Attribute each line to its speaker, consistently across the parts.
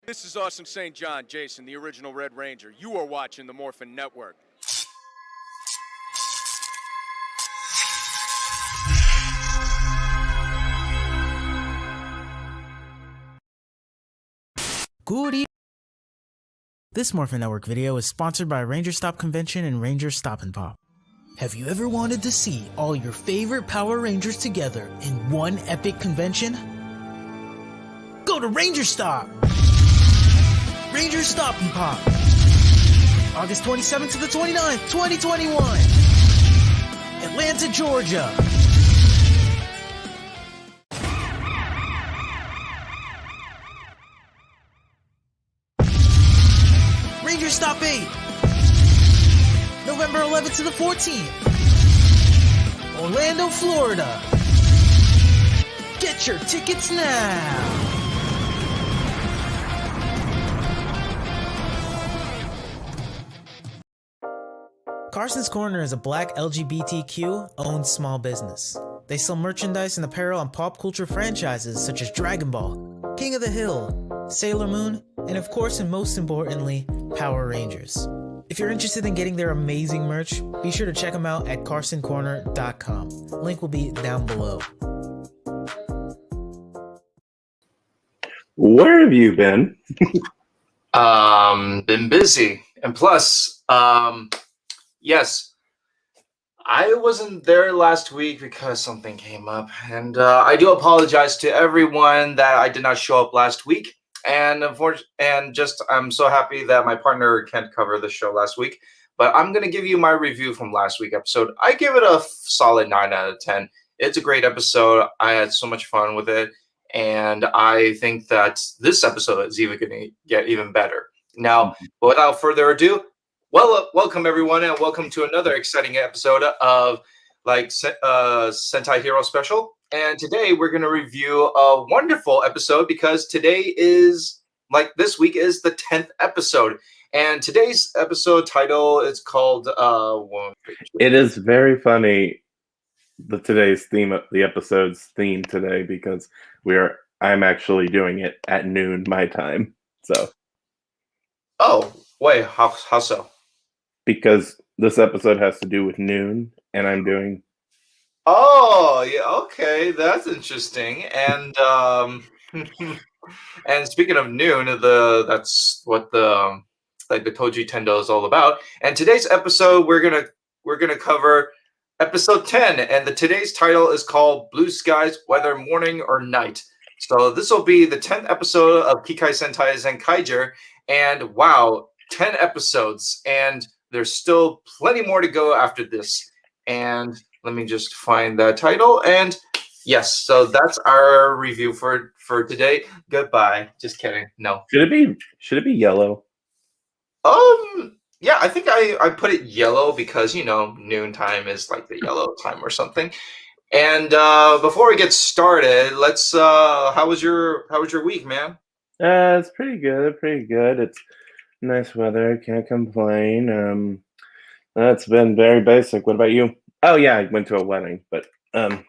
Speaker 1: This is Awesome St. John, Jason, the original Red Ranger. You are watching the Morphin Network.
Speaker 2: Good evening. This Morphin Network video is sponsored by Ranger Stop Convention and Ranger Stop and Pop. Have you ever wanted to see all your favorite Power Rangers together in one epic convention? Go to Ranger Stop! Ranger Stop and Pop! August 27th to the 29th, 2021! Atlanta, Georgia! Ranger Stop 8! November 11th to the 14th! Orlando, Florida! Get your tickets now! Carson's Corner is a black LGBTQ-owned small business. They sell merchandise and apparel on pop culture franchises such as Dragon Ball, King of the Hill, Sailor Moon, and of course and most importantly, Power Rangers. If you're interested in getting their amazing merch, be sure to check them out at carsoncorner.com. Link will be down below.
Speaker 3: Where have you been?
Speaker 4: Been busy. And plus, yes, I wasn't there last week because something came up. And I do apologize to everyone that I did not show up last week. And I'm so happy that my partner can't cover the show last week. But I'm going to give you my review from last week's episode. I give it a solid 9 out of 10. It's a great episode. I had so much fun with it. And I think that this episode is even going to get even better. Now, without further ado, welcome everyone, and welcome to another exciting episode of Sentai Hero Special. And today we're going to review a wonderful episode because today is, this week is the 10th episode. And today's episode title is called...
Speaker 3: It is very funny, today's theme of the episode's theme today, because I'm actually doing it at noon my time. So.
Speaker 4: Oh, wait, how so?
Speaker 3: Because this episode has to do with noon, and I'm doing...
Speaker 4: Oh, yeah, okay, that's interesting. And and speaking of noon, that's what the Toji Tendo is all about. And today's episode, we're gonna cover episode 10, and today's title is called Blue Skies, Whether Morning or Night. So this will be the 10th episode of Kikai Sentai Zenkaiger, and wow, 10 episodes, and there's still plenty more to go after this. And let me just find that title. And yes, so that's our review for today. Goodbye. Just kidding. No.
Speaker 3: Should it be yellow?
Speaker 4: Yeah, I think I put it yellow because, noon time is like the yellow time or something. And before we get started, let's how was your week, man?
Speaker 3: It's pretty good. It's nice weather. Can't complain. That's been very basic. What about you? Oh yeah, I went to a wedding, but what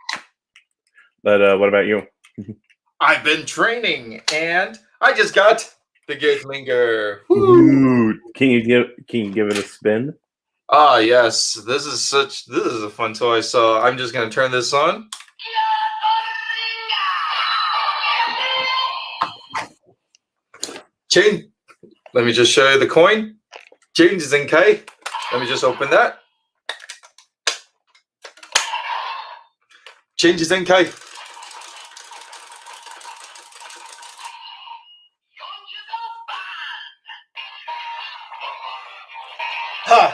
Speaker 3: about you?
Speaker 4: I've been training, and I just got the Gatlinger.
Speaker 3: Ooh, can you give it a spin?
Speaker 4: Ah, yes. This is a fun toy. So I'm just gonna turn this on. Change. Let me just show you the coin. Change Zenkai. Let me just open that. Change Zenkai. Ha!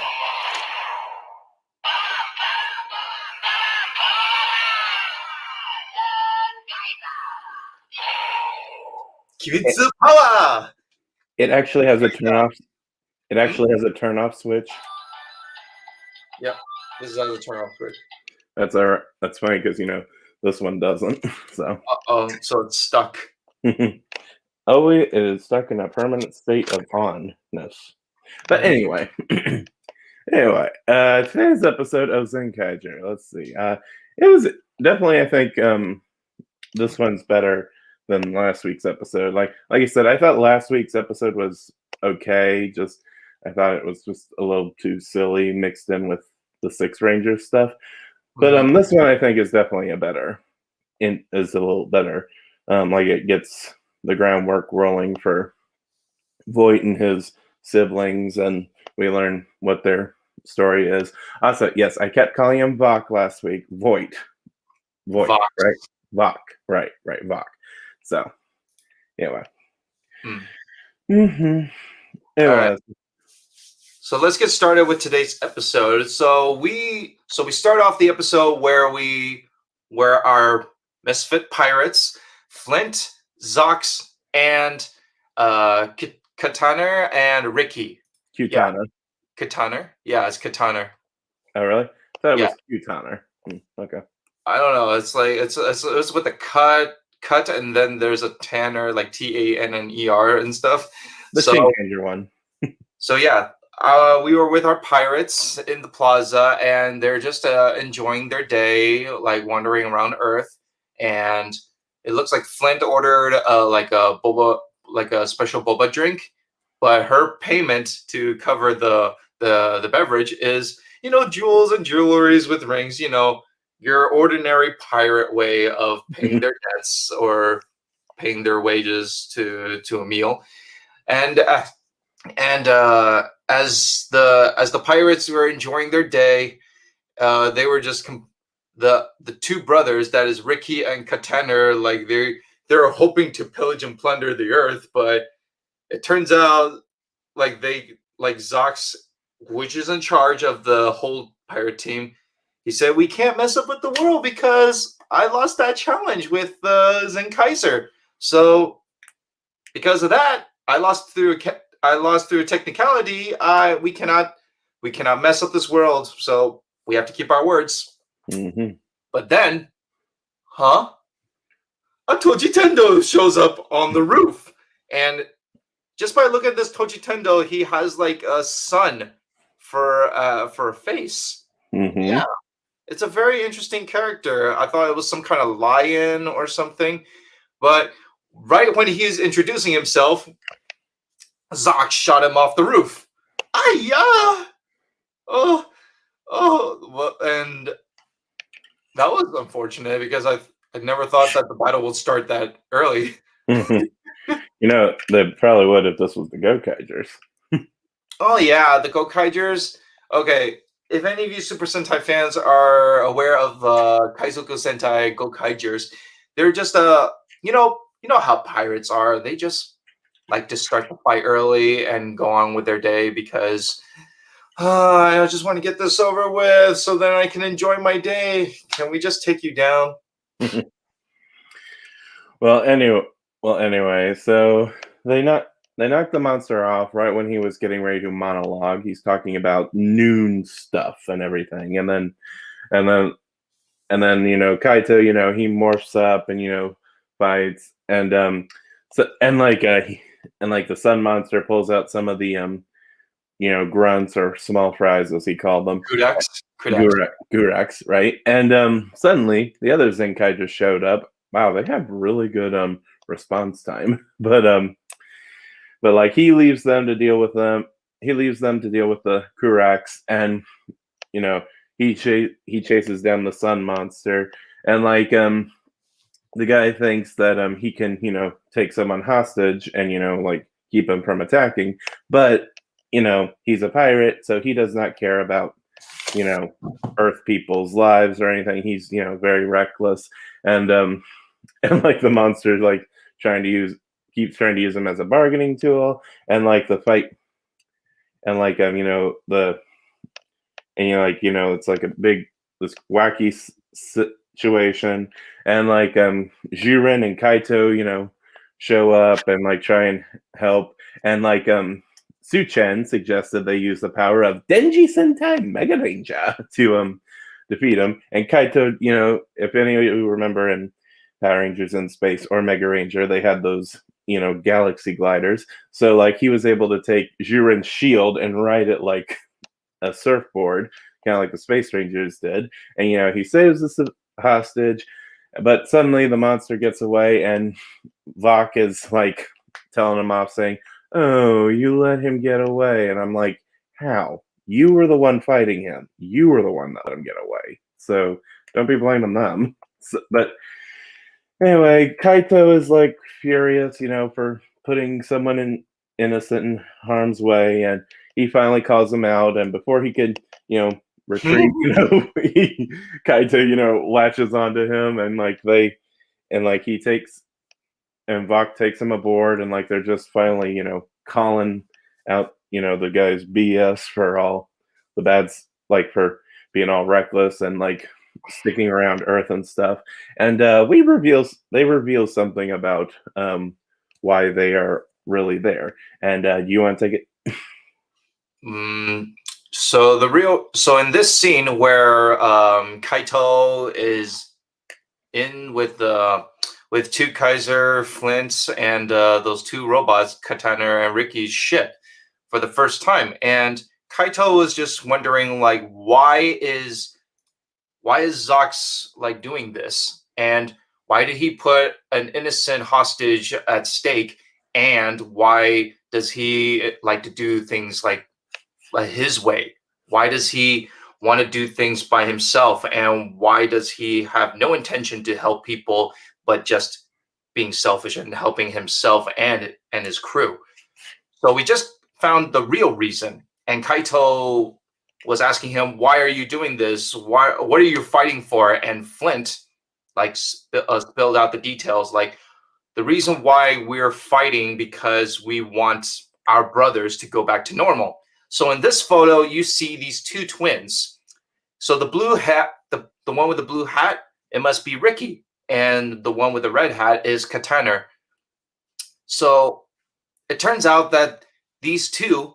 Speaker 4: Kibitsu power!
Speaker 3: It actually has a turn off. It actually has a turn off switch.
Speaker 4: Yep, this is how the turn off switch.
Speaker 3: That's funny because this one doesn't. So.
Speaker 4: So it's stuck.
Speaker 3: Oh, it is stuck in a permanent state of onness. But anyway, today's episode of Zenkaiger. Let's see. It was definitely, I think, this one's better than last week's episode. Like I said, I thought last week's episode was okay. Just I thought it was just a little too silly mixed in with the Six Rangers stuff. But
Speaker 4: Mhm.
Speaker 3: this one I think is definitely is a little better. Like it gets the groundwork rolling for Voight and his siblings, and we learn what their story is. Also, yes, I kept calling him Vok last week. Voight,
Speaker 4: Vox.
Speaker 3: right? Vok, right, Vok. So, anyway.
Speaker 4: Hmm.
Speaker 3: It
Speaker 4: All right.
Speaker 3: was.
Speaker 4: So let's get started with today's episode. So we start off the episode where our misfit pirates, Flint, Zox, and Katana and Ricky.
Speaker 3: Q-Tanner.
Speaker 4: Katana. Yeah, it's Katana.
Speaker 3: Oh, really? I thought it
Speaker 4: Yeah.
Speaker 3: was Q-Tanner. Okay.
Speaker 4: I don't know. It's like it's with a cut, and then there's a Tanner, like Tanner and stuff.
Speaker 3: The
Speaker 4: So
Speaker 3: Shin Changer one.
Speaker 4: So yeah, we were with our pirates in the plaza, and they're just enjoying their day, like wandering around Earth. And it looks like Flint ordered like a special boba drink, but her payment to cover the beverage is jewels and jewelries with rings. Your ordinary pirate way of paying their debts or paying their wages to a meal, and. As the pirates were enjoying their day, they were just the two brothers, that is Ricky and Katana, like they're hoping to pillage and plunder the earth, but it turns out like Zox, which is in charge of the whole pirate team, he said, we can't mess up with the world because I lost that challenge with Zenkaiger. So because of that, I lost through a technicality. We cannot mess up this world. So we have to keep our words.
Speaker 3: Mm-hmm.
Speaker 4: But then, a Toji Tendo shows up on the roof, and just by looking at this Toji Tendo, he has like a sun for a face.
Speaker 3: Mm-hmm.
Speaker 4: Yeah, it's a very interesting character. I thought it was some kind of lion or something, but right when he is introducing himself, Zox shot him off the roof. Ah, oh, well, and that was unfortunate because I never thought that the battle would start that early.
Speaker 3: They probably would if this was the Gokaigers.
Speaker 4: Oh yeah, the Gokaigers. Okay, if any of you Super Sentai fans are aware of Kaizoku Sentai Gokaigers, they're just you know how pirates are. They just like to start the fight early and go on with their day because I just want to get this over with so then I can enjoy my day. Can we just take you down?
Speaker 3: Well, anyway, so they knocked the monster off right when he was getting ready to monologue. He's talking about noon stuff and everything, and then Kaito, he morphs up and fights, and the sun monster pulls out some of the grunts or small fries as he called them. Guraks, right? And suddenly the other Zenkai just showed up. Wow, they have really good response time. But like he leaves them to deal with them. He leaves them to deal with the Guraks, and he chases down the sun monster, and the guy thinks that he can take someone hostage and like keep him from attacking, but he's a pirate, so he does not care about Earth people's lives or anything. He's very reckless, and like the monster keeps trying to use him as a bargaining tool, and like the fight, and it's like a big this wacky situation, and Jiren and Kaito show up and like try and help, and Suchen suggested they use the power of Denji Sentai Mega Ranger to defeat him. And Kaito, if any of you remember in Power Rangers in Space or Mega Ranger, they had those galaxy gliders. So like he was able to take Jiren's shield and ride it like a surfboard, kind of like the Space Rangers did. And he saves the hostage, But suddenly the monster gets away, and Vok is like telling him off, saying, "Oh, you let him get away." And I'm like, "How? You were the one fighting him. You were the one that let him get away. So don't be blaming them." But anyway, Kaito is like furious, for putting someone innocent in harm's way, and he finally calls him out. And before he could, retreat, Kaito, latches onto him, and he takes, and Vok takes him aboard, and like they're just finally, calling out, the guy's BS for all the bads, like for being all reckless and like sticking around Earth and stuff. And they reveal something about why they are really there. And you want to take it?
Speaker 4: So in this scene where Kaito is in with two Kaiser, Flint, and those two robots, Katana and Ricky's ship for the first time, and Kaito was just wondering, like, why is Zox like doing this, and why did he put an innocent hostage at stake, and why does he like to do things like his way? Why does he want to do things by himself, and why does he have no intention to help people but just being selfish and helping himself and his crew? So we just found the real reason, and Kaito was asking him, "Why are you doing this? What are you fighting for?" And Flint like spilled out the details, like, the reason why we're fighting because we want our brothers to go back to normal. So in this photo, you see these two twins. So the blue hat, the one with the blue hat, it must be Ricky, and the one with the red hat is Katana. So it turns out that these two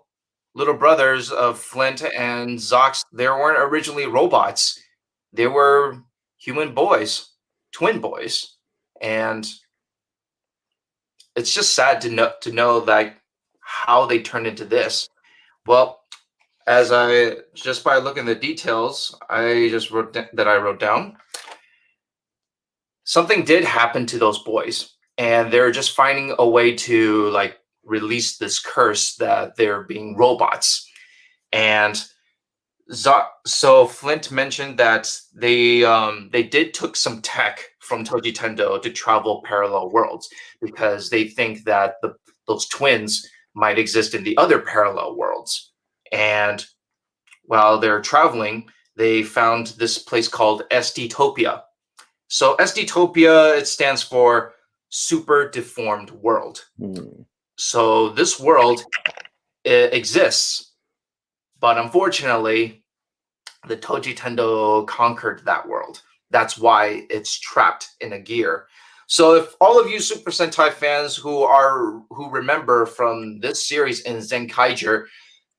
Speaker 4: little brothers of Flint and Zox, they weren't originally robots. They were human boys, twin boys. And it's just sad to know like how they turned into this. Well, as I just by looking at the details, I just wrote down something did happen to those boys, and they're just finding a way to like release this curse that they're being robots. And so Flint mentioned that they did took some tech from Toji Tendo to travel parallel worlds because they think that those twins might exist in the other parallel worlds. And while they're traveling, they found this place called SD-topia. So SD-topia, it stands for Super Deformed World. So this world exists, but unfortunately, the Toji Tendo conquered that world. That's why it's trapped in a gear. So if all of you Super Sentai fans who remember from this series in Zenkaiger,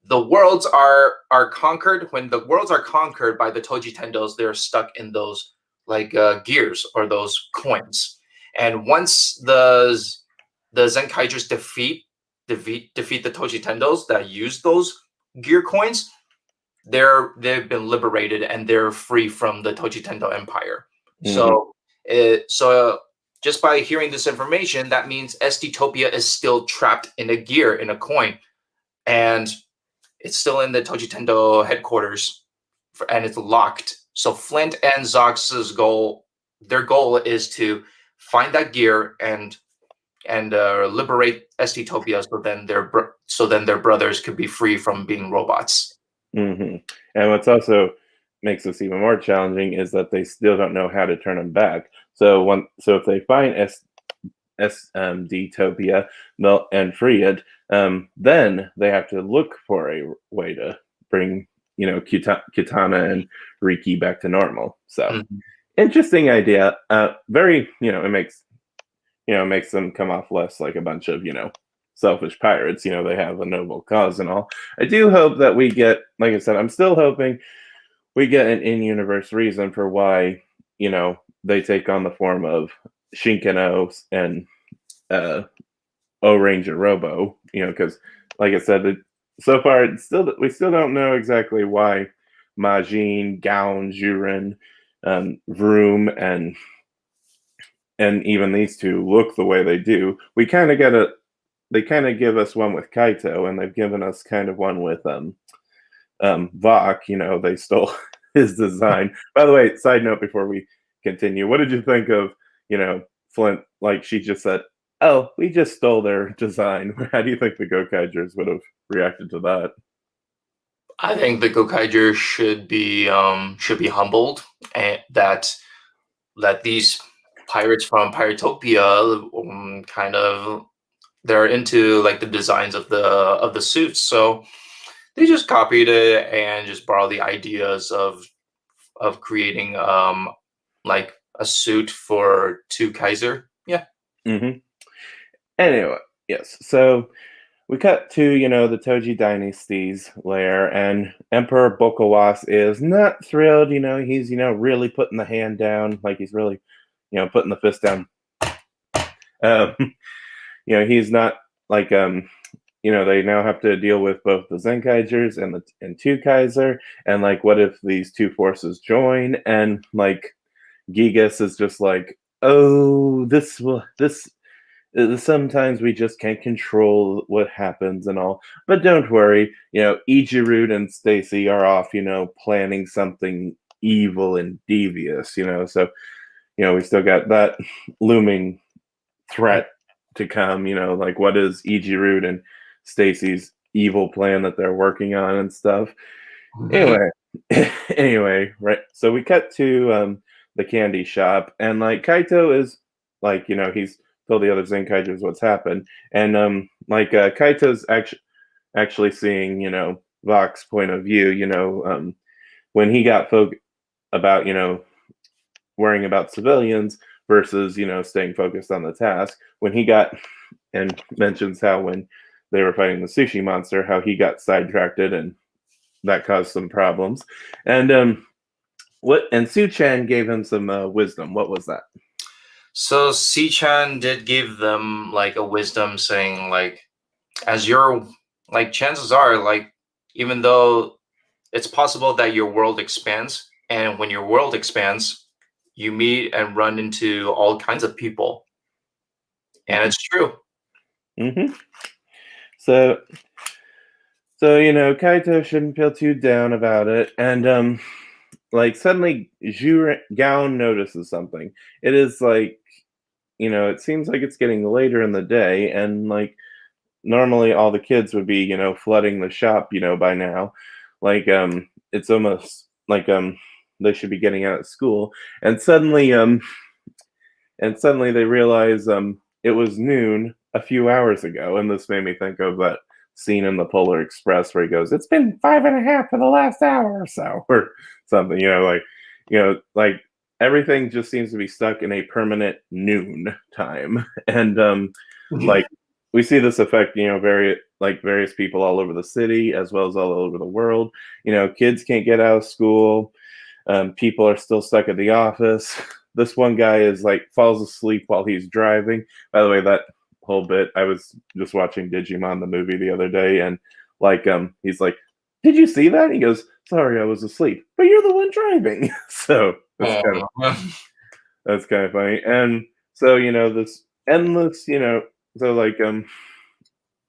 Speaker 4: the worlds are conquered. When the worlds are conquered by the Toji Tendos, they're stuck in those like gears or those coins. And once the Zenkaigers defeat the Toji Tendos that use those gear coins, they've been liberated and they're free from the Toji Tendo Empire. Mm-hmm. So just by hearing this information, that means SD-topia is still trapped in a gear, in a coin, and it's still in the Toji Tendo headquarters, and it's locked. So Flint and Zox's their goal is to find that gear and liberate SD-topia, so then their brothers could be free from being robots.
Speaker 3: Mm-hmm. And what's also makes this even more challenging is that they still don't know how to turn them back. So if they find SD-topia and free it, then they have to look for a way to bring Kitana and Riki back to normal. So interesting idea. Very it makes them come off less like a bunch of selfish pirates. They have a noble cause and all. I do hope that we get, like I said, I'm still hoping we get an in-universe reason for why they take on the form of Shinkano and O-Ranger Robo, because like I said, so far we still don't know exactly why Majin, Gaon, Jurin, Vroom, and and even these two look the way they do. They kind of give us one with Kaito, and they've given us kind of one with Vok. They stole his design. By the way, side note before we continue, what did you think of Flint? Like, she just said, "Oh, we just stole their design." How do you think the Gokaigers would have reacted to that?
Speaker 4: I think the Gokaiger should be humbled, and that these pirates from Piratopia kind of they're into like the designs of the suits, so they just copied it and just borrowed the ideas of creating like a suit for two Kaiser. Yeah.
Speaker 3: Hmm. Anyway, yes. So we cut to the Toji Dynasty's lair, and Emperor Bokawas is not thrilled. He's really putting the hand down, like he's really putting the fist down. Um, he's not like they now have to deal with both the Zenkaigers and two Kaiser, and like what if these two forces join, and like Gigas is just like, oh, this sometimes we just can't control what happens and all, but don't worry, Ichirud and Stacy are off planning something evil and devious, so we still got that looming threat to come, like what is Ichirud and Stacy's evil plan that they're working on and stuff. Anyway, right. So we cut to the candy shop, and like Kaito is like, he's told the other Zenkaigers what's happened, and Kaito's actually seeing Vok's point of view. When he got about worrying about civilians versus staying focused on the task. When he got and mentions how when they were fighting the sushi monster, how he got sidetracked and that caused some problems. And Su-chan gave him some wisdom. What was that?
Speaker 4: So Si-chan did give them like a wisdom saying like, as your like chances are like, even though it's possible that your world expands, and when your world expands, you meet and run into all kinds of people, and it's true.
Speaker 3: Mm-hmm. So Kaito shouldn't feel too down about it, and like suddenly Gaon notices something. It is like it seems like it's getting later in the day, and like normally all the kids would be flooding the shop by now, like it's almost like they should be getting out of school, and suddenly they realize it was noon a few hours ago, and this made me think of that scene in the Polar Express where he goes, "It's been 5.5 for the last hour or so," or something. Like everything just seems to be stuck in a permanent noon time, and like we see this affect various people all over the city as well as all over the world. Kids can't get out of school. People are still stuck at the office. This one guy is like falls asleep while he's driving. By the way, that whole bit, I was just watching Digimon the movie the other day, and like he's like, "Did you see that?" And he goes, "Sorry, I was asleep." But you're the one driving. So that's kind of funny. And so this endless, so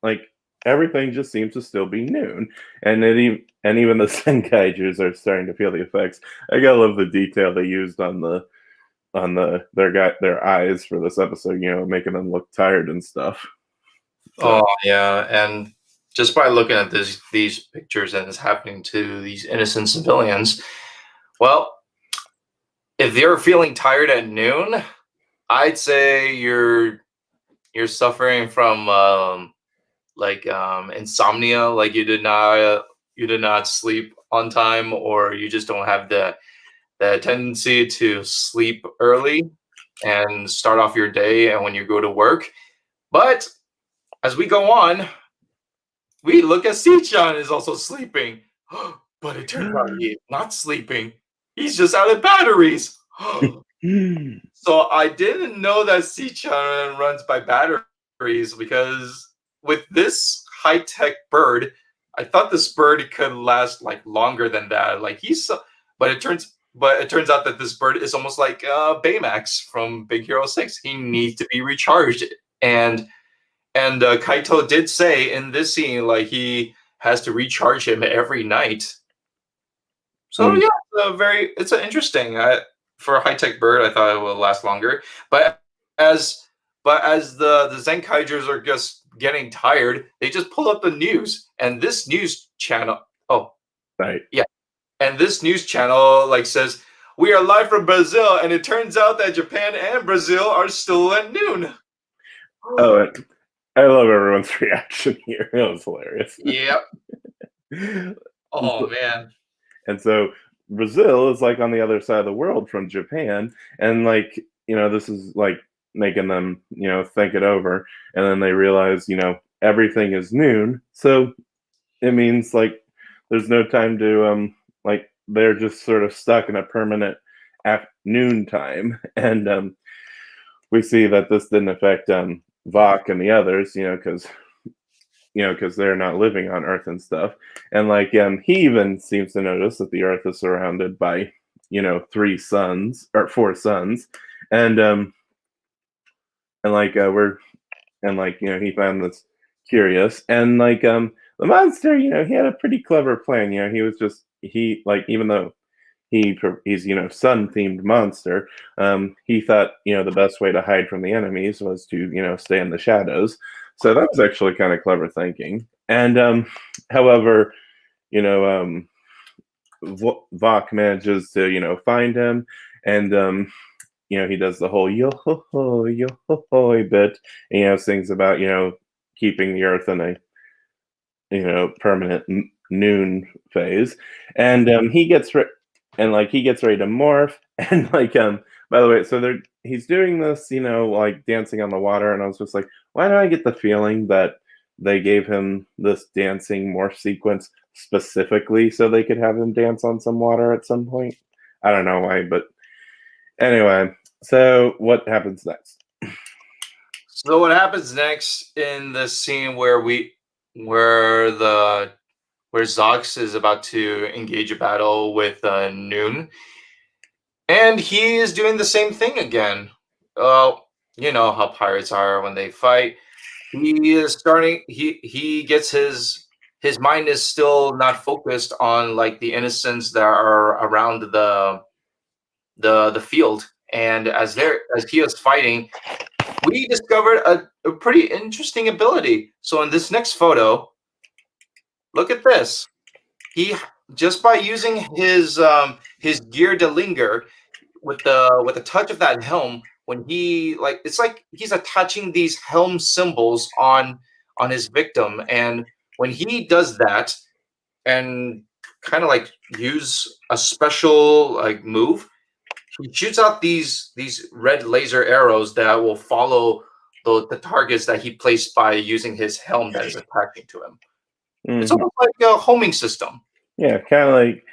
Speaker 3: like everything just seems to still be noon, and even the Senkaigers are starting to feel the effects. I gotta love the detail they used on their eyes for this episode, making them look tired and stuff.
Speaker 4: Oh yeah, and just by looking at these pictures and it's happening to these innocent civilians, well, if you're feeling tired at noon, I'd say you're suffering from insomnia, like you did not sleep on time, or you just don't have the tendency to sleep early and start off your day and when you go to work. But as we go on, we look at Si-chan is also sleeping. But it turns out he's not sleeping. He's just out of batteries. So I didn't know that Si-chan runs by batteries, because with this high-tech bird, I thought this bird could last like longer than that. But it turns But it turns out that this bird is almost like Baymax from Big Hero 6. He needs to be recharged. And Kaito did say in this scene, like, he has to recharge him every night. So yeah, it's an interesting for a high tech bird. I thought it will last longer, but as the Zenkaigers are just getting tired, they just pull up the news, and this news channel. Oh,
Speaker 3: Right.
Speaker 4: yeah, and this news channel like says we are live from Brazil, and it turns out that Japan and Brazil are still at noon.
Speaker 3: Oh, I love everyone's reaction here. It was hilarious.
Speaker 4: Yep. Oh man.
Speaker 3: And so Brazil is like on the other side of the world from Japan, and like, you know, this is like making them, you know, think it over, and then they realize, you know, everything is noon, so it means like there's no time to like they're just sort of stuck in a permanent noon time, and we see that this didn't affect Vok and the others, you know, because they're not living on Earth and stuff. And like he even seems to notice that the Earth is surrounded by, you know, 4 suns, and like you know, he found this curious, and like the monster, you know, he had a pretty clever plan. You know, he like, even though he's, you know, sun themed monster, he thought, you know, the best way to hide from the enemies was to, you know, stay in the shadows. So that was actually kind of clever thinking. And however, you know, Vok manages to, you know, find him, and you know, he does the whole yo ho ho bit, and, you know, sings about, you know, keeping the Earth in a, you know, permanent noon phase, and he gets he gets ready to morph, and like by the way, so he's doing this, you know, like dancing on the water, and I was just like, why do I get the feeling that they gave him this dancing morph sequence specifically so they could have him dance on some water at some point? I don't know why, but anyway, so what happens next?
Speaker 4: So what happens next in the scene where Zox is about to engage a battle with Noon, and he is doing the same thing again. You know how pirates are when they fight. He is starting. He gets his mind is still not focused on like the innocents that are around the field, and as he is fighting, we discovered a pretty interesting ability. So in this next photo, look at this. He, just by using his gear de linger with the touch of that helm, when he, like, it's like he's attaching these helm symbols on his victim, and when he does that and kind of like use a special like move, he shoots out these red laser arrows that will follow the targets that he placed by using his helm that is attaching to him. It's almost like a homing system.
Speaker 3: Yeah, kind of like,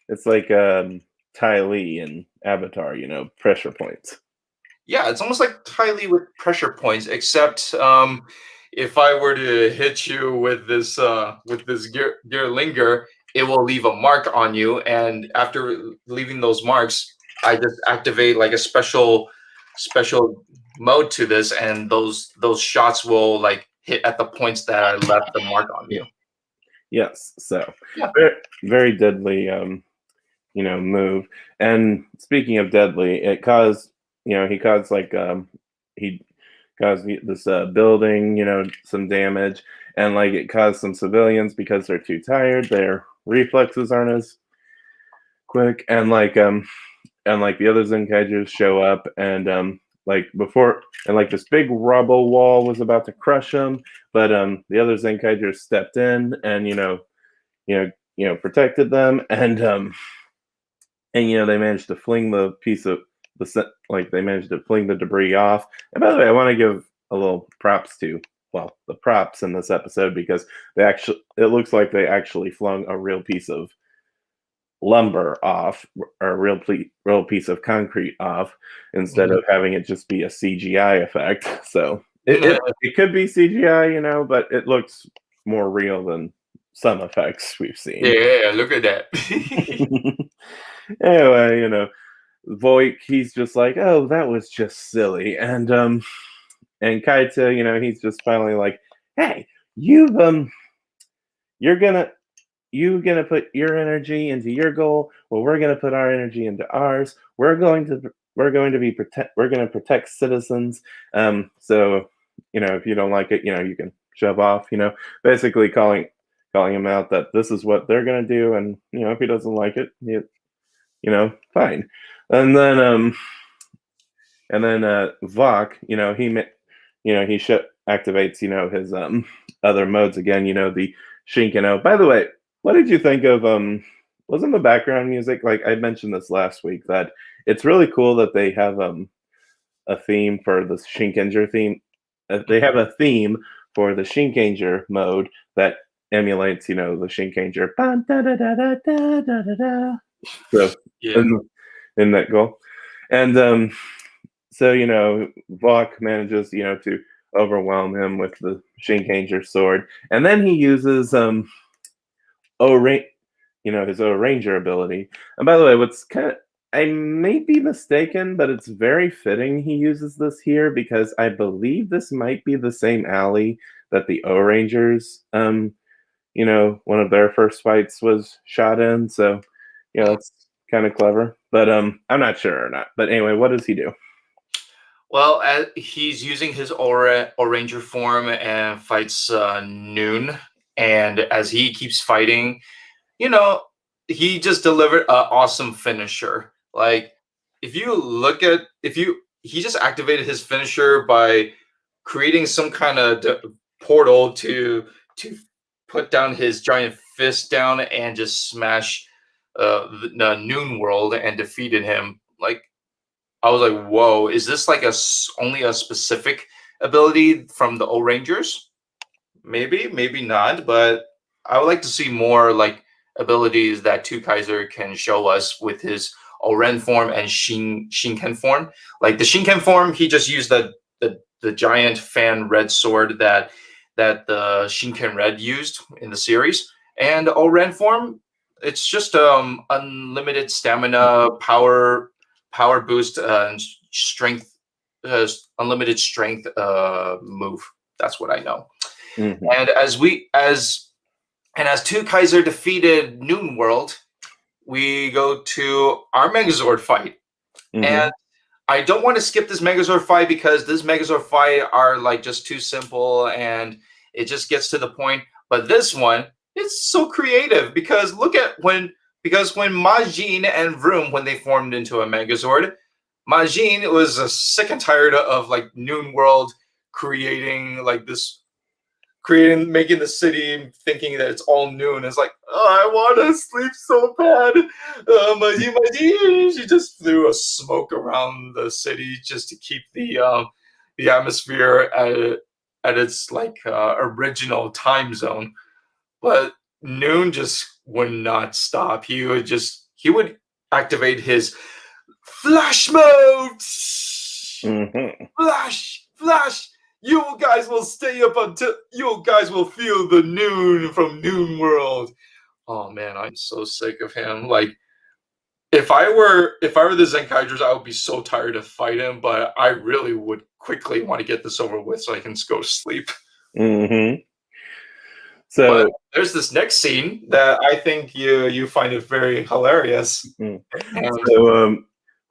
Speaker 3: it's like Ty Lee in Avatar, you know, pressure points.
Speaker 4: Yeah, it's almost like Ty Lee with pressure points, except if I were to hit you with this gear linger, it will leave a mark on you, and after leaving those marks, I just activate like a special mode to this, and those shots will like hit at the points that I left the mark on you.
Speaker 3: Yes, so
Speaker 4: yeah,
Speaker 3: very, very deadly, you know, move. And speaking of deadly, it caused, you know, he caused like he caused this building, you know, some damage, and like it caused some civilians, because they're too tired, their reflexes aren't as quick, and like the other Zenkaigers show up, and like before, and like this big rubble wall was about to crush them, but the other Zenkaigers stepped in and, you know, protected them, and you know, they managed to fling the piece of they managed to fling the debris off. And by the way, I want to give a little props to, well, the props in this episode, because it looks like they actually flung a real piece of lumber off, or a real piece of concrete off, instead of having it just be a CGI effect. So it could be CGI, you know, but it looks more real than some effects we've seen.
Speaker 4: Yeah, look at that.
Speaker 3: Anyway, Voik, he's just like, oh, that was just silly. And Kaito, he's just finally like, hey, you're gonna put your energy into your goal. Well, we're gonna put our energy into ours. We're gonna protect citizens. So if you don't like it, you can shove off. Basically calling him out that this is what they're gonna do, and if he doesn't like it, fine. And then Vok, he activates his other modes again. The Shinkano. By the way, what did you think of wasn't the background music, like I mentioned this last week, that it's really cool that they have a theme for the Shinkenger theme. They have a theme for the Shinkenger mode that emulates, the Shinkenger. So
Speaker 4: Yeah.
Speaker 3: in that goal. And so Vok manages, to overwhelm him with the Shinkenger sword. And then he uses his Ranger ability. And by the way, I may be mistaken, but it's very fitting he uses this here because I believe this might be the same alley that the O-Rangers, one of their first fights was shot in. So, that's kind of clever. But I'm not sure or not. But anyway, what does he do?
Speaker 4: Well, he's using his Ranger form and fights Noon. And as he keeps fighting, he just delivered an awesome finisher. Like, he just activated his finisher by creating some kind of portal to put down his giant fist down and just smash the Noon World and defeated him. Like, I was like, whoa, is this like only a specific ability from the O-Rangers? Maybe, maybe not, but I would like to see more like abilities that Two Kaiser can show us with his Oren form and Shinken form. Like the Shinken form, he just used the giant fan red sword that the Shinken Red used in the series. And Oren form, it's just unlimited stamina, power boost, and strength, unlimited strength move. That's what I know.
Speaker 3: Mm-hmm.
Speaker 4: And as Two Kaiser defeated Noon World, we go to our Megazord fight.
Speaker 3: Mm-hmm.
Speaker 4: And I don't want to skip this Megazord fight because this Megazord fight are like just too simple and it just gets to the point. But this one, it's so creative because when Majin and Vroom, when they formed into a Megazord, Majin was sick and tired of like Noon World making the city thinking that it's all noon. It's like, oh, I want to sleep so bad. Majin. She just threw a smoke around the city just to keep the atmosphere at its like original time zone. But Noon just would not stop. He would activate his flash mode.
Speaker 3: Mm-hmm.
Speaker 4: Flash. You guys will stay up until you guys will feel the noon from Noon World. Oh man, I'm so sick of him. Like, if I were the Zenkaigers, I would be so tired to fight him, but I really would quickly want to get this over with so I can go to sleep.
Speaker 3: Mm-hmm. So
Speaker 4: but there's this next scene that I think you find it very hilarious.
Speaker 3: So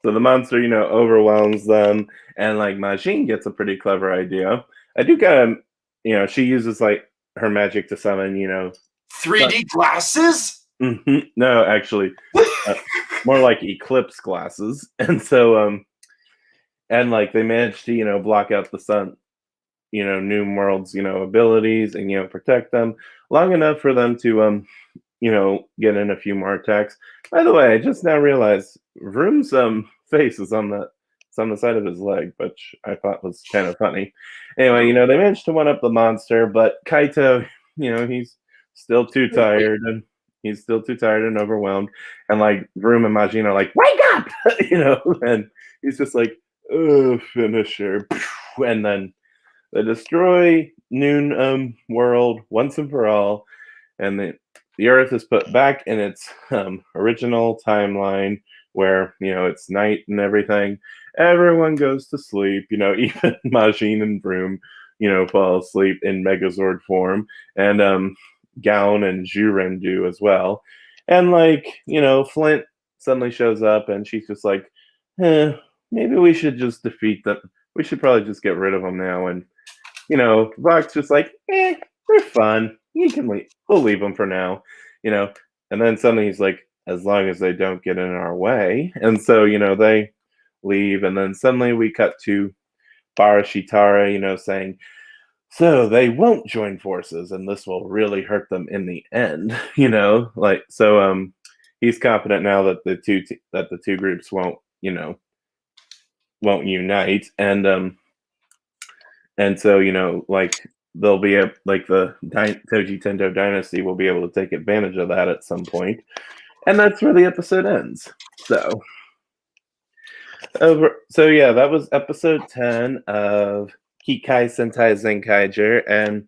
Speaker 3: the monster, overwhelms them, and like Majin gets a pretty clever idea. I do kind of, she uses like her magic to summon,
Speaker 4: 3D glasses?
Speaker 3: Mm-hmm. No, actually, more like eclipse glasses. And so, and like they managed to, block out the sun, Noon World's, abilities and, protect them long enough for them to, get in a few more attacks. By the way, I just now realized Vroom's face is on the side of his leg, which I thought was kind of funny. Anyway, they managed to one up the monster, but Kaito, he's still too tired and overwhelmed. And like Vroom and Majin are like, wake up, and he's just like, oh, finisher. And then they destroy Noon World once and for all. and the Earth is put back in its original timeline where it's night and everything. Everyone goes to sleep. Even Majin and Broom, fall asleep in Megazord form, and Gown and Juren do as well. And Flint suddenly shows up, and she's just like, maybe we should just defeat them. We should probably just get rid of them now. And Vox just like, they're fun. You can leave. We'll leave them for now. And then suddenly he's like, as long as they don't get in our way. And so they leave, and then suddenly we cut to Barashitara, saying, so they won't join forces, and this will really hurt them in the end. He's confident now that the two groups won't unite, and so they'll be the Toji Tendo dynasty will be able to take advantage of that at some point, and that's where the episode ends. So that was episode 10 of Kikai Sentai Zenkaiger, and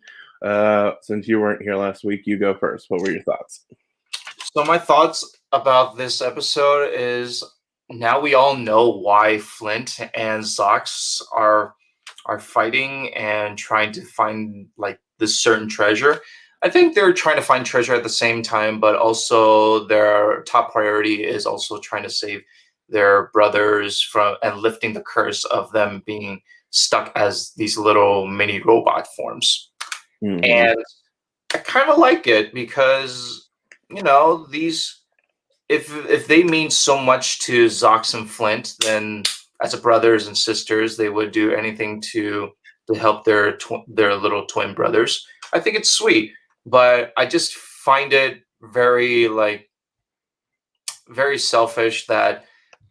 Speaker 3: since you weren't here last week, you go first. What were your thoughts?
Speaker 4: So my thoughts about this episode is, now we all know why Flint and Zox are fighting and trying to find this certain treasure. I think they're trying to find treasure at the same time, but also their top priority is also trying to save their brothers from and lifting the curse of them being stuck as these little mini robot forms.
Speaker 3: Mm-hmm.
Speaker 4: And I kind of like it because these, if they mean so much to Zox and Flint, then as a brothers and sisters, they would do anything to help their little twin brothers. I think it's sweet, but I just find it very very selfish that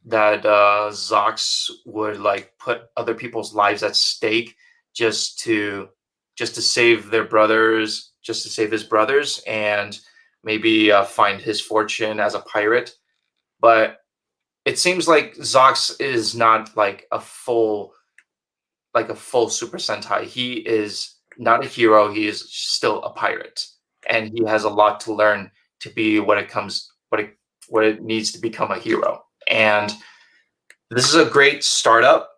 Speaker 4: Zox would put other people's lives at stake just to save their brothers, just to save his brothers, and maybe find his fortune as a pirate. But it seems like Zox is not a full Super Sentai. He is not a hero. He is still a pirate, and he has a lot to learn to be what it needs to become a hero. And this is a great startup.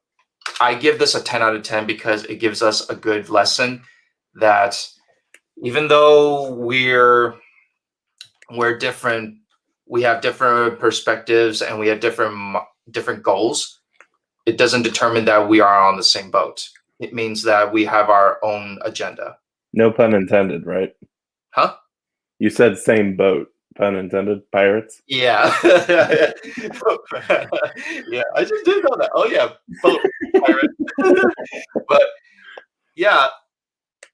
Speaker 4: I give this a 10 out of 10 because it gives us a good lesson that even though we're different, we have different perspectives and we have different goals, it doesn't determine that we are on the same boat. It means that we have our own agenda.
Speaker 3: No pun intended, right?
Speaker 4: Huh?
Speaker 3: You said same boat. Pun intended. Pirates.
Speaker 4: Yeah. Yeah, I just did know that. Oh yeah, boat pirate. But yeah,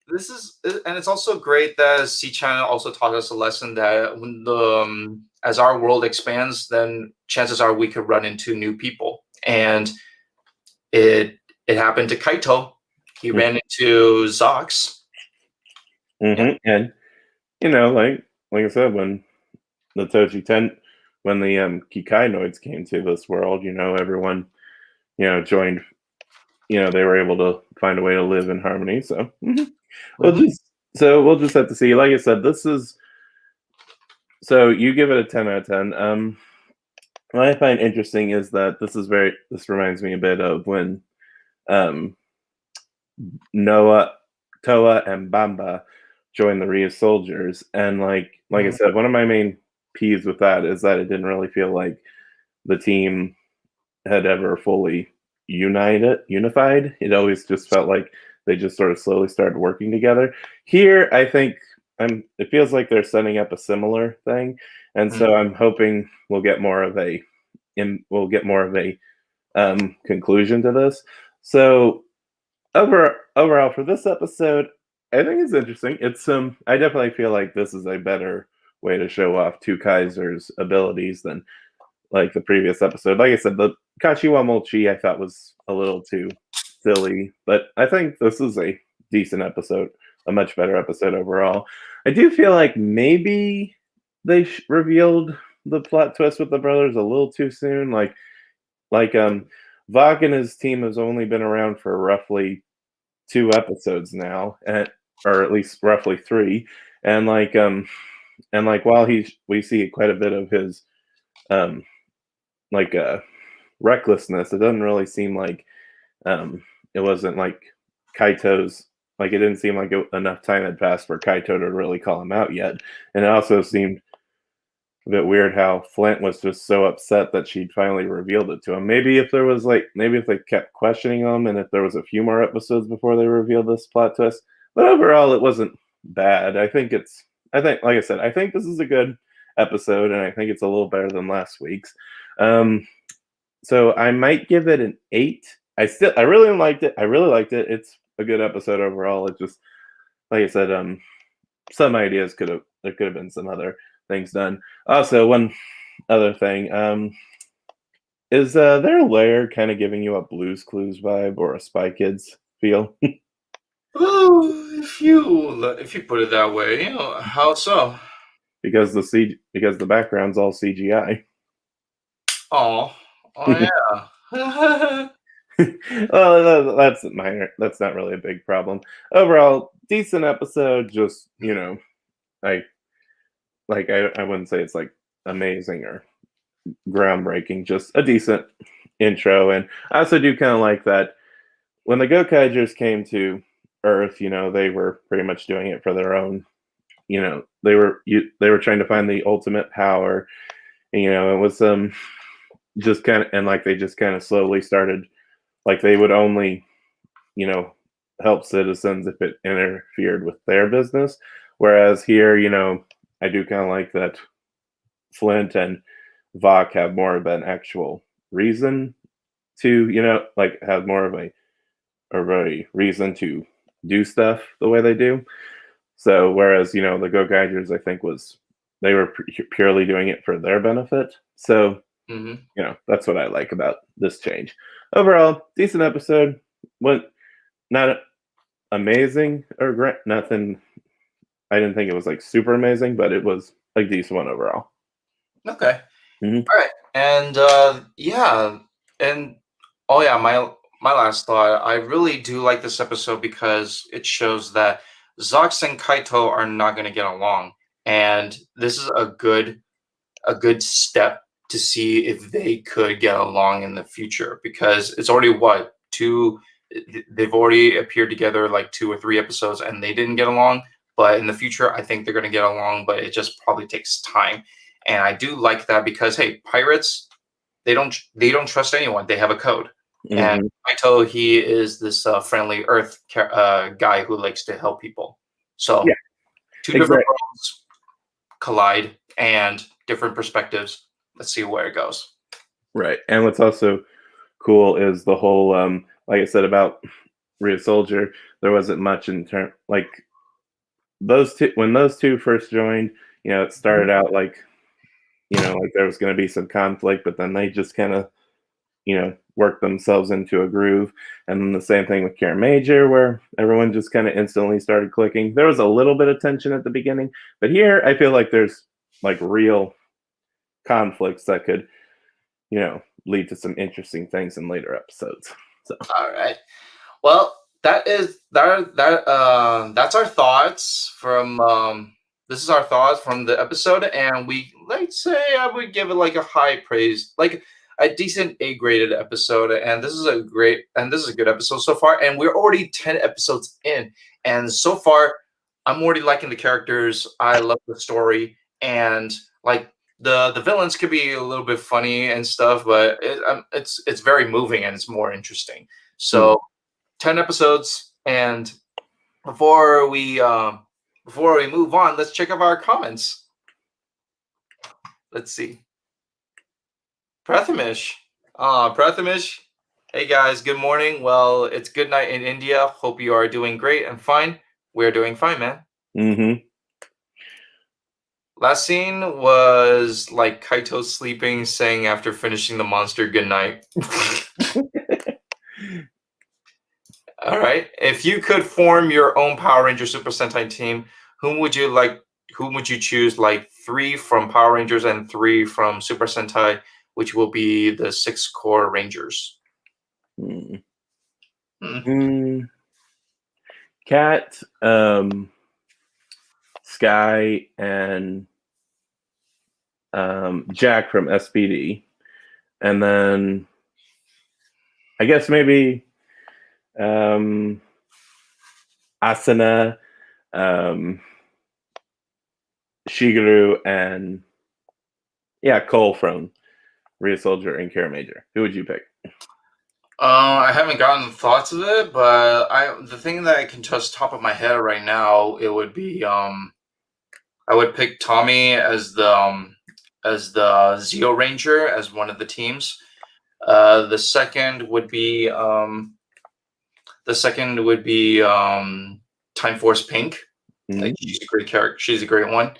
Speaker 4: this is, and it's also great that C Channel also taught us a lesson that when as our world expands, then chances are we could run into new people, and it happened to Kaito. He ran into Zox.
Speaker 3: Mm-hmm. And like I said, when the when the Kikainoids came to this world, everyone joined. They were able to find a way to live in harmony. So we'll just have to see. Like I said, this is, so you give it a 10 out of 10. What I find interesting is that this reminds me a bit of when Noah, Toa, and Bamba joined the Ria Soldiers, and like I said, one of my main peeves with that is that it didn't really feel like the team had ever fully unified. It always just felt like they just sort of slowly started working together. Here, I think it feels like they're setting up a similar thing, and so I'm hoping we'll get more of a conclusion to this. So overall for this episode, I think it's interesting. It's I definitely feel like this is a better way to show off Two Kaiser's abilities than like the previous episode. Like I said, the Kachiwa Mochi I thought was a little too silly, but I think this is a decent episode, a much better episode overall. I do feel like maybe they revealed the plot twist with the brothers a little too soon. Like Vok and his team has only been around for roughly 2 episodes now, or at least roughly 3, and and like while we see quite a bit of his um like recklessness, it doesn't really seem like it wasn't like Kaito's, like it didn't seem like enough time had passed for Kaito to really call him out yet. And it also seemed a bit weird how Flint was just so upset that she'd finally revealed it to him. Maybe if there was like, maybe if they kept questioning him and if there was a few more episodes before they revealed this plot twist. But overall, it wasn't bad. I think, like I said, I think this is a good episode, and I think it's a little better than last week's. So I might give it an 8. I really liked it. I really liked it. It's a good episode overall. It just, like I said, some ideas there could have been some other things done. Also, one other thing, is their lair kind of giving you a Blue's Clues vibe or a Spy Kids feel?
Speaker 4: Oh, if you put it that way, how so?
Speaker 3: because the background's all CGI.
Speaker 4: Oh, yeah.
Speaker 3: Well, that's minor. That's not really a big problem. Overall, decent episode. Just I I wouldn't say it's like amazing or groundbreaking. Just a decent intro, and I also do kind of like that when the Gokaigers came to Earth. They were pretty much doing it for their own. They were trying to find the ultimate power. And, it was just kind of, and like they just kind of slowly started, like they would only help citizens if it interfered with their business. Whereas here, I do kind of like that Flint and Vok have more of an actual reason to, like have more of a reason to do stuff the way they do. So whereas, the Gokaigers, I think they were purely doing it for their benefit. So, that's what I like about this change. Overall, decent episode. Went not amazing or great. Nothing. I didn't think it was like super amazing, but it was like decent one overall.
Speaker 4: Okay.
Speaker 3: Mhm.
Speaker 4: All right. And yeah, and oh yeah, my last thought. I really do like this episode because it shows that Zox and Kaito are not going to get along, and this is a good step to see if they could get along in the future, because it's already what two they've already appeared together like 2 or 3 episodes and they didn't get along, but in the future I think they're going to get along, but it just probably takes time. And I do like that because hey, pirates, they don't trust anyone. They have a code. And
Speaker 3: Mhm.
Speaker 4: Kaito, he is this friendly earth guy who likes to help people. So
Speaker 3: Yeah,
Speaker 4: two different
Speaker 3: exactly.
Speaker 4: worlds collide and different perspectives. Let's see where it goes.
Speaker 3: Right. And what's also cool is the whole, like I said about Real Soldier, there wasn't much in term like those two when those two first joined. It started out like like there was going to be some conflict, but then they just kind of work themselves into a groove. And then the same thing with Karen Major, where everyone just kind of instantly started clicking. There was a little bit of tension at the beginning, but here I feel like there's like real conflicts that could, lead to some interesting things in later episodes. So,
Speaker 4: All right. Well, that's our thoughts from this is our thoughts from the episode, and we let's say I would give it like a high praise, like a decent A-graded episode. And this is a good episode so far, and we're already 10 episodes in, and so far I'm already liking the characters. I love the story, and like the villains could be a little bit funny and stuff, but it's very moving and it's more interesting.
Speaker 3: mm,
Speaker 4: So 10 episodes, and before we move on, let's check out our comments. Let's see. Prathamish. Prathamish. Hey guys, good morning. Well, it's good night in India. Hope you are doing great and fine. We're doing fine, man.
Speaker 3: mm-hmm.
Speaker 4: Last scene was like Kaito sleeping, saying after finishing the monster, good night. All right. If you could form your own Power Ranger Super Sentai team, whom would you like? Whom would you choose? Like 3 from Power Rangers and 3 from Super Sentai, which will be the 6 core Rangers.
Speaker 3: Mm.
Speaker 4: Hmm.
Speaker 3: Mm. Cat, Sky, and Jack from SPD, and then I guess maybe Asuna, Shigeru, and Cole from Rhea Soldier and Kara Major. Who would you pick?
Speaker 4: I haven't gotten thoughts of it, but the thing that I can just top of my head right now, it would be I would pick Tommy as the Zeo Ranger as one of the teams. The second would be Time Force Pink. Like, she's a great character. She's a great one.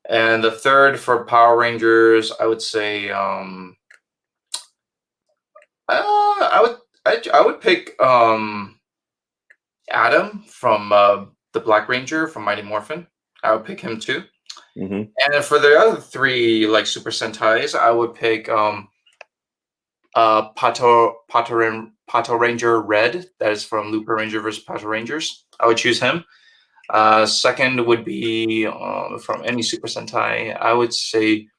Speaker 4: And the third for Power Rangers, I would say I would pick Adam from the Black Ranger from Mighty Morphin. I would pick him too.
Speaker 3: Mm-hmm.
Speaker 4: And then for the other three, like Super Sentais, I would pick Pato Ranger Red. That is from Looper Ranger vs. Pato Rangers. I would choose him. Second would be from any Super Sentai. I would say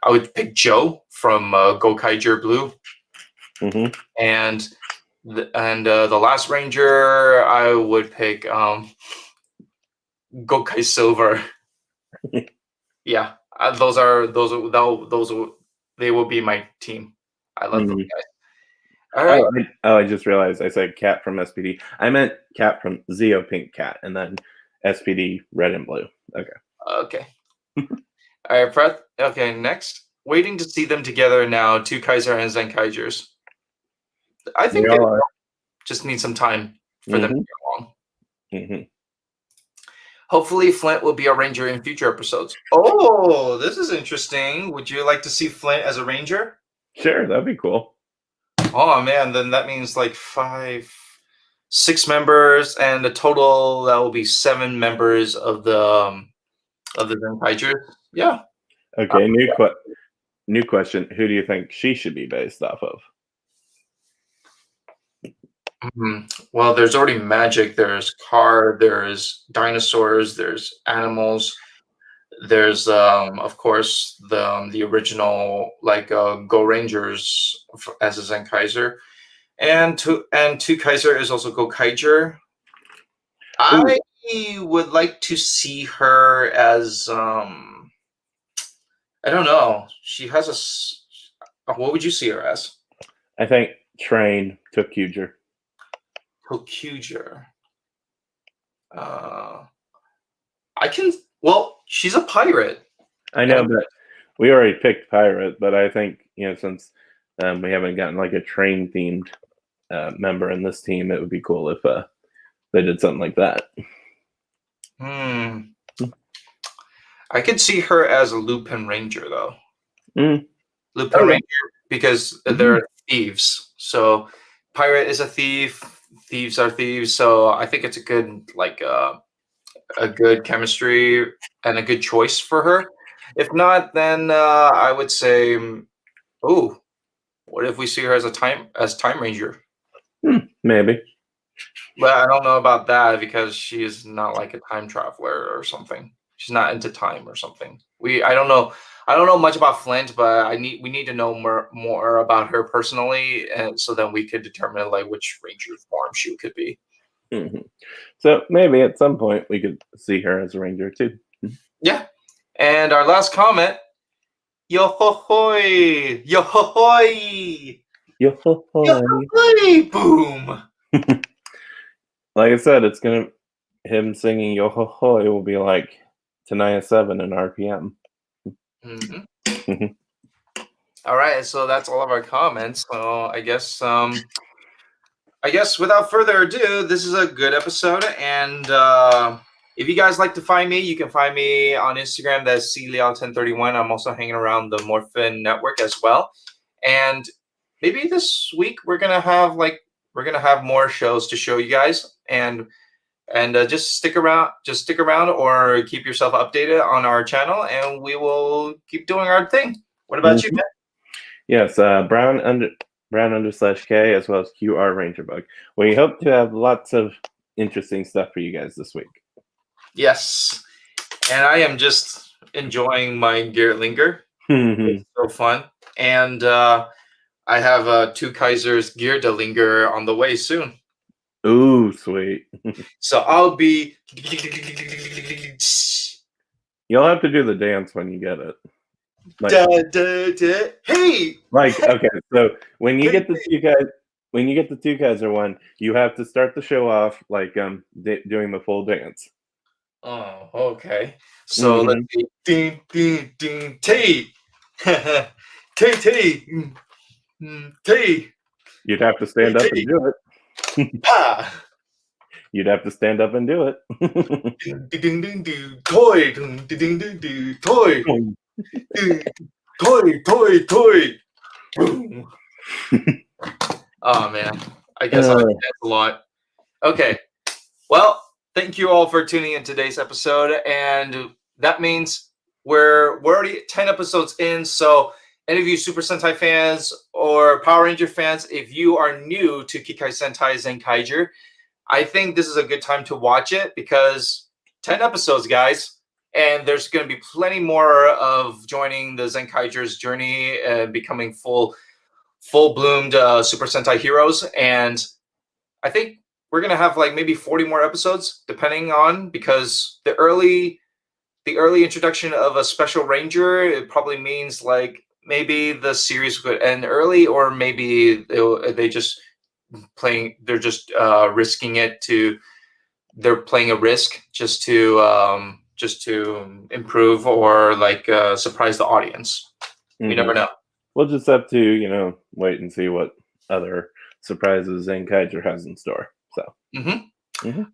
Speaker 4: I would pick Joe from Gokaiger Blue.
Speaker 3: Mm-hmm.
Speaker 4: And the last Ranger, I would pick Gokai Silver. Yeah, they will be my team. I love those guys. All right.
Speaker 3: I just realized I said Cat from SPD. I meant Cat from Zeo Pink Cat, and then SPD Red and Blue. Okay.
Speaker 4: Okay. All right, Fred. Okay, next. Waiting to see them together now. Two Kaiser and Zenkaigers. I think they just need some time for them to get along.
Speaker 3: Mm-hmm.
Speaker 4: Hopefully, Flint will be a ranger in future episodes. Oh, this is interesting. Would you like to see Flint as a ranger?
Speaker 3: Sure, that'd be cool.
Speaker 4: Oh man, then that means like 6 members, and the total that will be 7 members of the Zenkaiger. Yeah.
Speaker 3: Okay, new question. Who do you think she should be based off of?
Speaker 4: Well, there's already magic. There's car. There's dinosaurs. There's animals. There's of course the original like Go Rangers as a Zenkaiser, and two Kaiser is also Go Kaiger. I would like to see her as I don't know. She has what would you see her as?
Speaker 3: I think Train Tokuger.
Speaker 4: Tokuger. Well, she's a pirate.
Speaker 3: I know, but we already picked pirate. But I think since we haven't gotten like a train themed member in this team, it would be cool if they did something like that.
Speaker 4: I could see her as a Lupin Ranger though. Lupin Ranger, because they're thieves. So pirate is a thief. Thieves are thieves. So I think it's a good a good chemistry and a good choice for her. If not, then I would say, what if we see her as Time Ranger?
Speaker 3: Maybe.
Speaker 4: But I don't know about that because she is not like a time traveler or something. She's not into time or something. I don't know much about Flint, but we need to know more about her personally, and so then we could determine like which Ranger form she could be.
Speaker 3: Mm-hmm. So maybe at some point we could see her as a Ranger too.
Speaker 4: Yeah. And our last comment, yo ho hoy, yo ho hoy,
Speaker 3: yo ho hoy,
Speaker 4: yo ho hoy, boom.
Speaker 3: Like I said, it's him singing yo ho hoy will be like Tanaya 7 in RPM.
Speaker 4: All right, so that's all of our comments. So I guess without further ado, this is a good episode. And if you guys like to find me, you can find me on Instagram. That's cleal1031. I'm also hanging around the Morphin Network as well. And maybe this week we're gonna have more shows to show you guys. And just stick around or keep yourself updated on our channel, and we will keep doing our thing. What about you, man?
Speaker 3: Yes, Brown_K as well as QR Rangerbug. We hope to have lots of interesting stuff for you guys this week.
Speaker 4: Yes, and I am just enjoying my Gear Linger.
Speaker 3: Mhm.
Speaker 4: It's so fun. And I have two Kaisers Gear de Linger on the way soon.
Speaker 3: Ooh, sweet.
Speaker 4: So I'll be.
Speaker 3: You'll have to do the dance when you get it. Like,
Speaker 4: Da, da, da. Hey!
Speaker 3: okay, so when you
Speaker 4: Hey,
Speaker 3: get the two Kaiser one, you have to start the show off like doing the full dance.
Speaker 4: Oh, okay. So
Speaker 3: Mhm.
Speaker 4: let's see. Ding, ding, ding, T. T, T. T.
Speaker 3: You'd have to stand up and do it.
Speaker 4: Pa.
Speaker 3: You'd have to stand up and do it.
Speaker 4: Ding, ding, ding, ding. Toy. Ding, ding, ding, ding. Toy. Ding. Toy, toy, toy. Boom. Oh, man. I guess I dance a lot. Okay. Well, thank you all for tuning in today's episode, and that means we're already 10 episodes in. So, any of you Super Sentai fans or Power Ranger fans, if you are new to Kikai Sentai Zenkaiger, I think this is a good time to watch it because 10 episodes, guys, and there's going to be plenty more of joining the Zenkaiger's journey and becoming full-bloomed Super Sentai heroes, and I think we're gonna have like maybe 40 more episodes, depending on because the early introduction of a special ranger, it probably means like maybe the series could end early, or maybe they just they're just risking it to they're playing a risk just to improve or like surprise the audience. You never know.
Speaker 3: We'll just have to, wait and see what other surprises Zenkaiger has in store. So.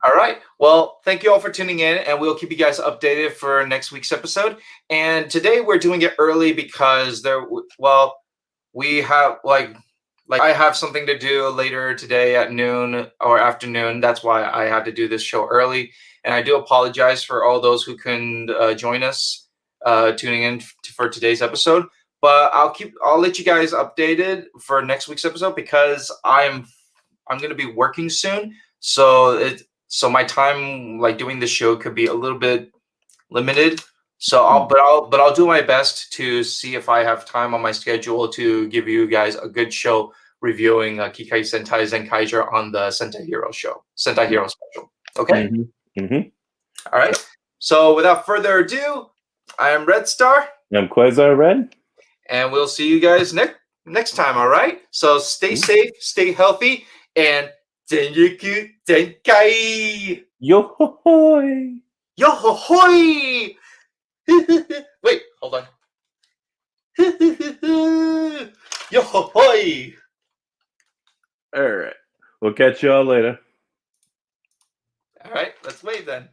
Speaker 4: All right. Well, thank you all for tuning in, and we'll keep you guys updated for next week's episode. And today we're doing it early because we have like I have something to do later today at noon or afternoon. That's why I had to do this show early, and I do apologize for all those who couldn't join us tuning in for today's episode. But I'll let you guys updated for next week's episode because I'm going to be working soon. So my time like doing the show could be a little bit limited. So I'll do my best to see if I have time on my schedule to give you guys a good show reviewing Kikai Sentai Zenkaiger on the Sentai Hero special. Okay. All right. So without further ado, I am Red Star.
Speaker 3: I'm Quasar Red.
Speaker 4: And we'll see you guys next time. All right. So stay safe, stay healthy, and Zenyaku Zenkai!
Speaker 3: Yo-ho-hoy!
Speaker 4: Yo-ho-hoy! Wait, hold on. Yo-ho-hoy!
Speaker 3: All right. We'll catch y'all later.
Speaker 4: All right, let's wait then.